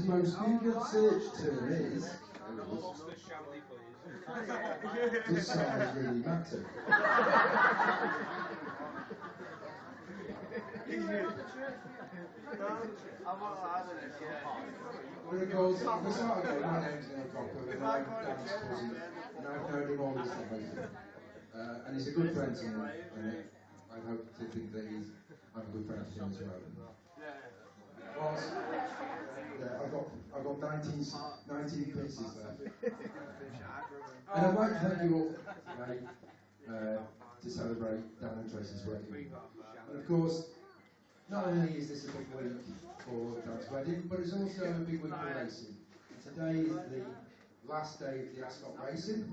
most Google search term is, does size really matter? But of course, we started with my name's Neil Copper, and I'm Dan's cousin, and I've known him all his life. And he's a good friend to me, and I hope to think that I'm a good friend to him as well. Whilst, I've got 19 pieces left. And I'd like to thank you all tonight to celebrate Dan and Tracy's wedding. And of course, not only is this a big week for Dan's wedding, but it's also a big week for racing. Today is the last day of the Ascot racing.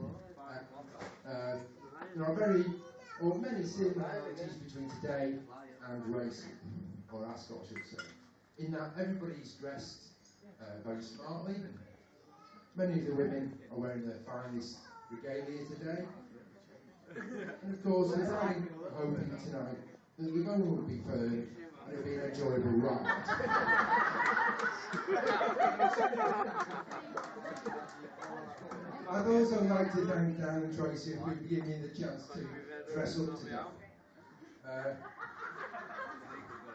There are many similarities between today and racing, or Ascot I should say, in that everybody's dressed very smartly. Many of the women are wearing their finest regalia today. And of course, we're hoping tonight that the going will be firm and it'll be an enjoyable ride. I'd also like to thank Dan and Tracy for giving me the chance to dress up today.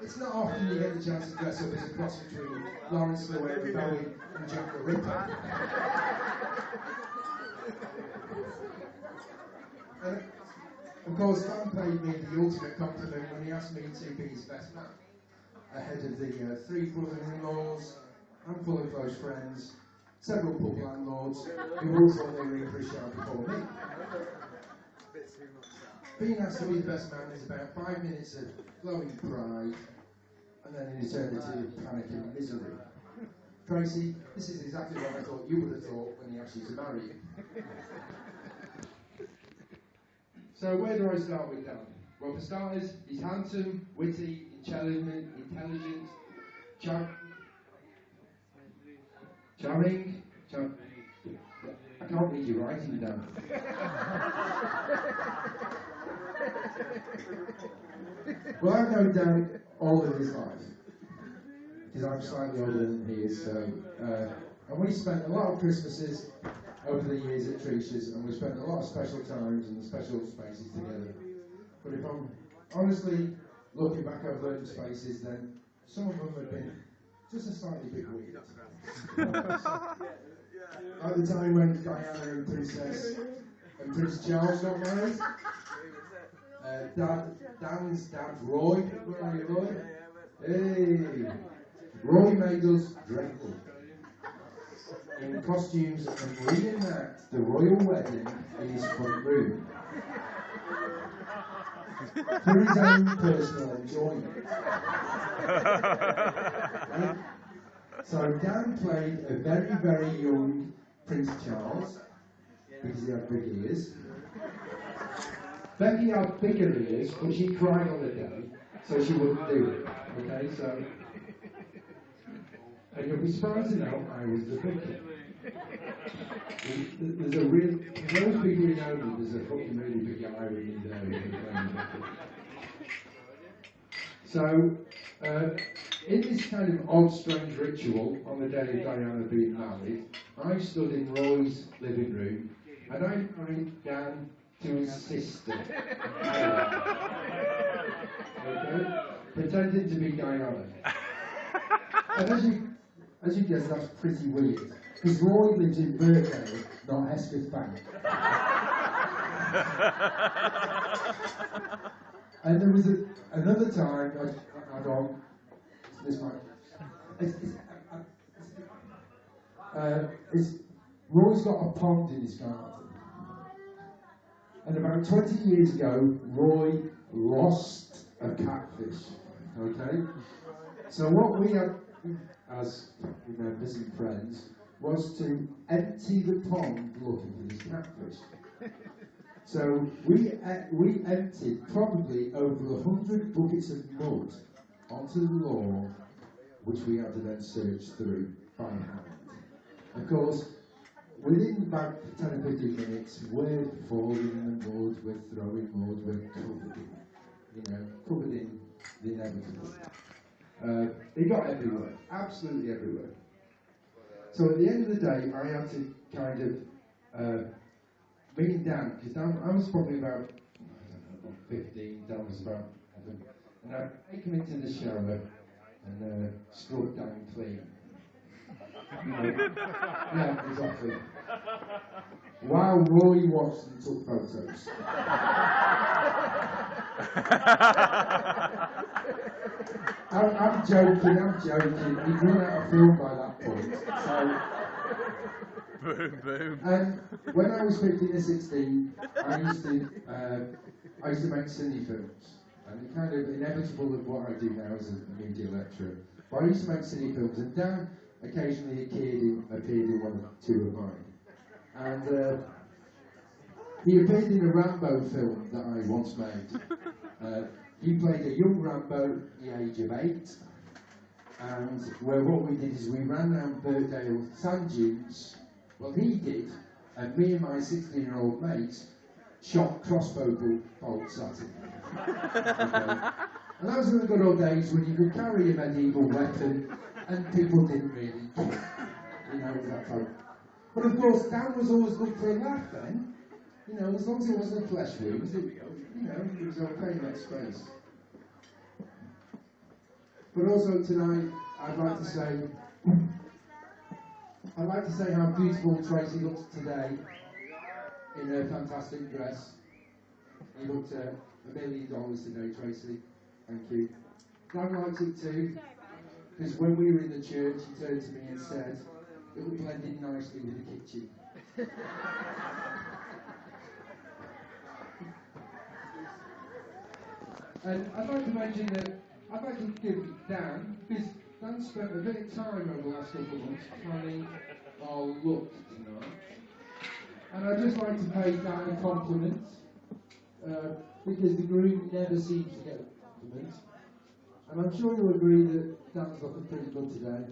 It's not often you get the chance to dress up as a cross between Lawrence Llewellyn Bowen and Jack the Ripper. And of course, Dan paid me the ultimate compliment when he asked me to be his best man, ahead of the 3 brother-in-laws, handful of close friends, several pub landlords who all thought they were in for a shout before me. Being asked to be the best man is about 5 minutes of glowing pride, and then an eternity of panic and misery. Tracy, this is exactly what I thought you would have thought when he asked you to marry you. So where do I start with Dan? Well, for starters, he's handsome, witty, intelligent, charming. I can't read your writing, Dan. Well, I've known Dan all of his life, because I'm slightly older than he is, so, and we spent a lot of Christmases over the years at Tricia's, and we spent a lot of special times and special spaces together. But if I'm honestly looking back over those spaces, then some of them have been just a slightly bit weird. At the time when Diana and Prince Charles got married, Dan's dad, Roy, where are you, Roy? Hey! Roy made us dreadful in costumes and reenact the royal wedding in his front room for his own personal enjoyment. So Dan played a very, very young Prince Charles because he had big ears. Becky had bigger ears, but she cried on the day, so she wouldn't do it. Okay, so. And you'll be surprised to know I was the victim. There's a real, for those people who know me, there's a fucking really big irony there. So, in this kind of odd, strange ritual on the day of Diana being married, I stood in Roy's living room and I married Dan to his sister, okay, pretending to be Diana. And as you guess, that's pretty weird, because Roy lives in Birkdale, not Hesketh Bank. And there was another time, I don't, this might, Roy's got a pond in his garden. And about 20 years ago, Roy lost a catfish, okay? So what we had, as missing friends, was to empty the pond looking for this catfish. So we emptied probably over 100 buckets of mud onto the lawn, which we had to then search through by hand. Of course, within about 10 or 15 minutes, we're falling in the mud, we're throwing mud, we're covered in the inevitable. It got everywhere, absolutely everywhere. So at the end of the day, I had to kind of, me and Dan, because I was probably about, I don't know, about 15, Dan was about 11, and I'd take him into the shower and scrub Dan clean. You know, yeah, exactly. While Roy watched and took photos. I'm joking. He'd run out of film by that point. So, boom. and when I was 15 or 16, I used to make cine films. And it's kind of inevitable of what I do now as a media lecturer. But I used to make cine films, and Dan occasionally appeared in one or two of mine. And he appeared in a Rambo film that I once made. He played a young Rambo at the age of 8, and what we did is we ran around Birkdale sand dunes. Well, he did, and me and my 16-year-old mate shot crossbow bolts at him. Okay. And those were the good old days when you could carry a medieval weapon and people didn't really care. You know, that time. But of course, Dan was always good for a laugh then. You know, as long as it wasn't a flesh wound, it was okay in that space. But also tonight, I'd like to say how beautiful Tracy looks today in her fantastic dress. You looked $1 million today, Tracy. Thank you. Dan liked it too, because when we were in the church, he turned to me and said, it would blend in nicely with the kitchen. And I'd like to mention that I'd like to give Dan, because Dan spent a bit of time over the last couple of months planning our look tonight. And I'd just like to pay Dan a compliment, because the groom never seems to get a compliment. And I'm sure you'll agree that Dan's looking pretty good today.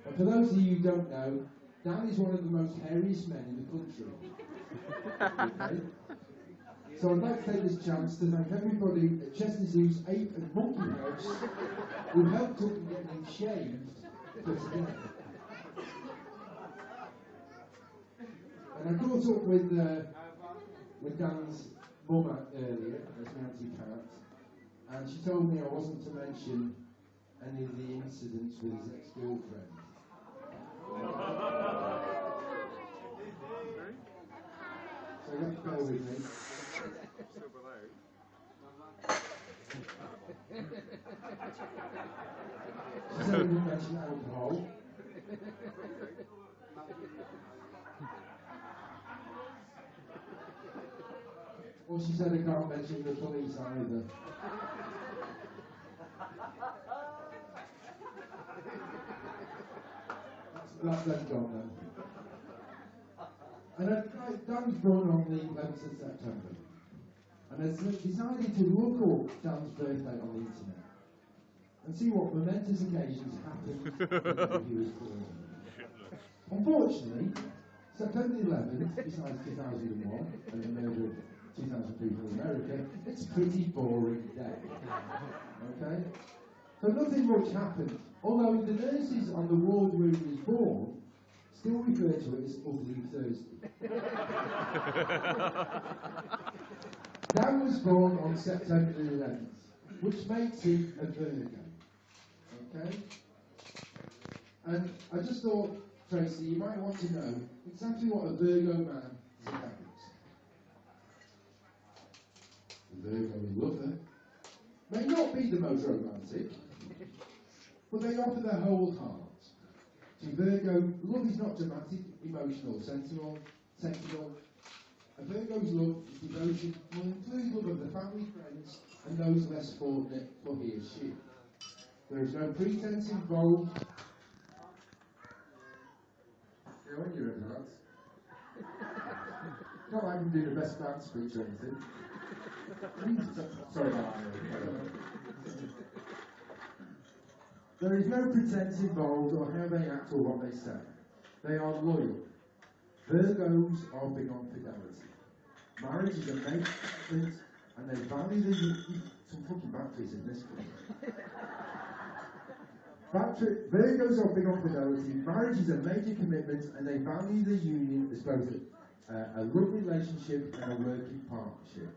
And for those of you who don't know, Dan is one of the most hairiest men in the country. Okay? So I'd like to take this chance to thank everybody at Chester Zoo's Ape and Monkey House who helped up in getting him shaved for today. And I caught up with Dan's mum earlier, that's my Auntie Pat, and she told me I wasn't to mention any of the incidents with his ex-girlfriend. So let's go with me. She said I didn't mention alcohol. Well, she said I can't mention the police either. That's them gone then. And Dan's born on the 11th of September. And has decided to look up Dan's birthday on the internet and see what momentous occasions happened when he was born. Unfortunately, September 11th, besides 2001 and the murder of 2,000 people in America, it's a pretty boring day. Okay? So nothing much happened, although the nurses on the ward where he was born still refer to it as Ugly Thursday. Dan was born on September 11th, which makes him a Virgo. Okay? And I just thought, Tracy, you might want to know exactly what a Virgo man is about. The Virgo lover may not be the most romantic, but they offer their whole heart. To Virgo, love is not dramatic, emotional, sensual. A Virgo's love is devotion will include love of the family, friends, and those less fortunate for he or she. There is no pretense involved. You're on your own, lads. Not like I can do the best man speech or anything. Sorry about that. There is no pretense involved or how they act or what they say. They are loyal. Virgos are big on fidelity. Marriage is a mate commitment, and they value some fucking batteries in this place. Virgos are big on fidelity. Marriage is a major commitment, and they value the union as both a love relationship and a working partnership.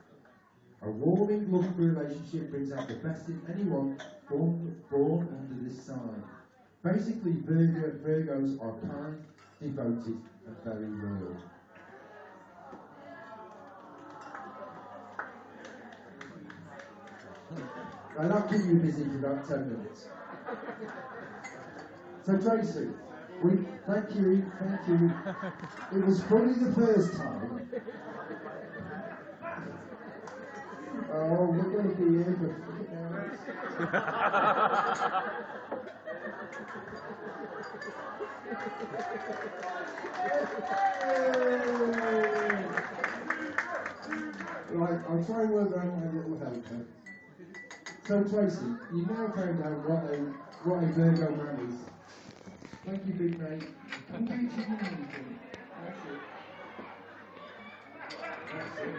A warming, loving relationship brings out the best in anyone born under this sign. Basically, Virgos are kind, devoted, and very loyal. Right, I'll keep you busy for about 10 minutes. So Tracy, thank you. It was funny the first time. Oh, we're going to be here for freaking hours. Right, I'll try and work around my little helper. So Tracy, you now found out what a Virgo man is. Thank you, big mate. Come back to you. That's it. That's it.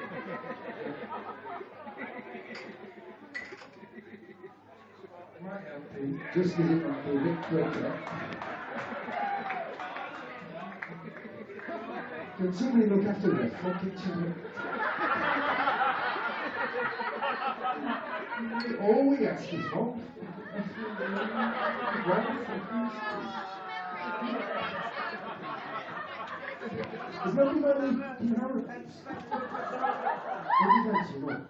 Might help you, just because it might be a bit quicker. Can somebody look after their fucking child? All we ask is hope. There's nothing only can have it. What do you fancy, what?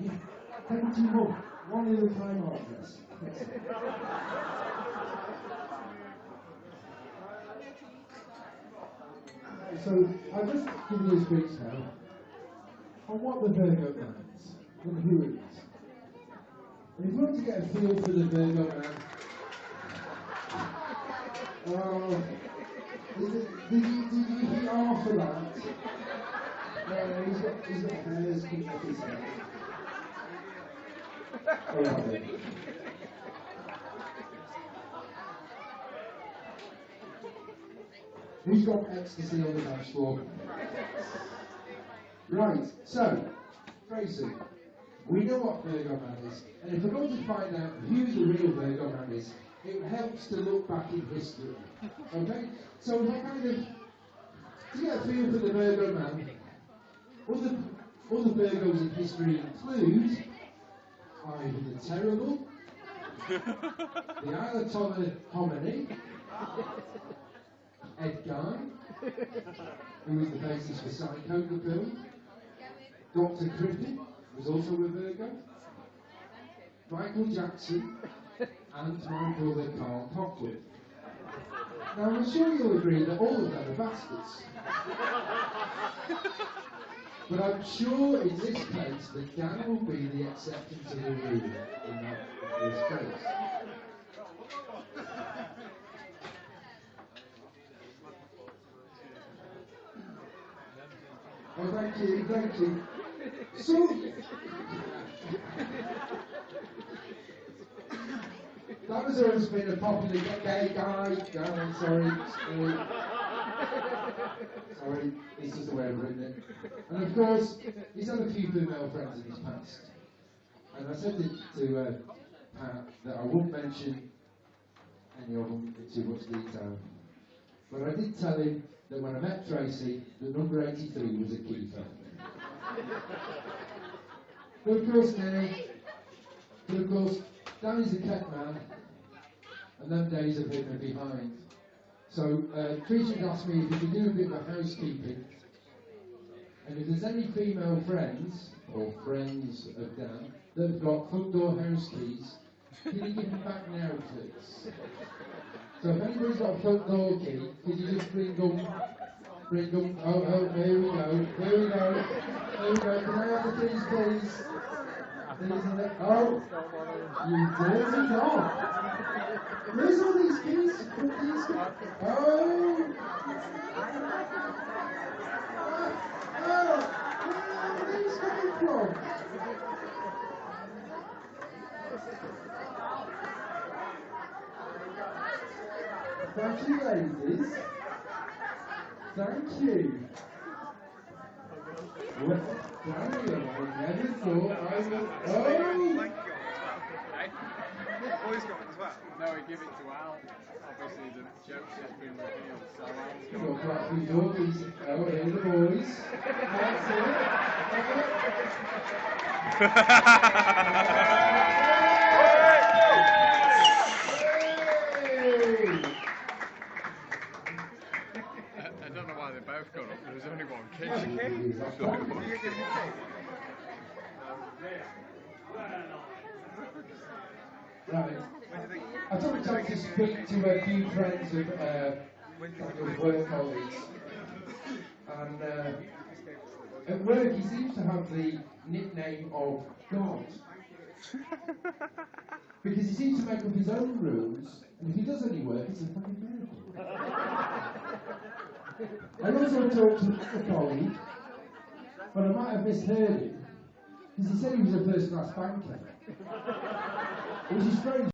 Yeah. Take 2 more. 1 at a time, Arthur. So, I'll just give you a speech now on what the Virgo man is and who it is. And if you want to get a feel for the Virgo man, did you hit half of that? No, he's got hairs coming off his head. Alright then. Who's got ecstasy on the dance floor? Right, so, Tracy, we know what Virgo man is, and if we're going to find out who the real Virgo man is, it helps to look back in history. Okay? So if I kind of, to get a feel for the Virgo man, other Virgos in history include Ivan the Terrible, the Ayatollah Khomeini, Ed Guy, who was the basis for Psycho, the film, Dr. Griffin was also a Virgo, Michael Jackson, and my brother Carl Cockwood. Now I'm sure you'll agree that all of them are bastards. But I'm sure in this case that Dan will be the exception to the rule in this case. Oh, thank you. So, that was always been a popular gay guy. Sorry, he's just aware of it, isn't it? And of course, he's had a few female friends in his past. And I said to Pat that I wouldn't mention any of them in too much detail. But I did tell him that when I met Tracy, that number 83 was a keeper. But of course, Danny's a kept man, and them days of him are behind. So, Tracy asked me if we could do a bit of housekeeping, and if there's any female friends, or friends of Dan, that have got front door house keys, can you give them back now, please? So if anybody's got a front door key, could you just bring them, oh, here we go, can I have the keys, please? Oh, you dirty dog. Where's all these keys? Oh, where are these coming from? Thank you, ladies. Thank you. Daniel, I never thought I would. Oh! Boy's got it as well. No, we give it to Al. Obviously, the joke's just been revealed, so Al's got Look like we doggies. Oh, here the boys. That's it. I don't know why they both got up. There was only one kid. Right. I took the time to speak to a few friends of Daniel's work colleagues. And at work, he seems to have the nickname of God. Because he seems to make up his own rules, and if he does any work, it's a fucking miracle. I also talked to a colleague, but I might have misheard him, because he said he was a first-class banker. Which is strange.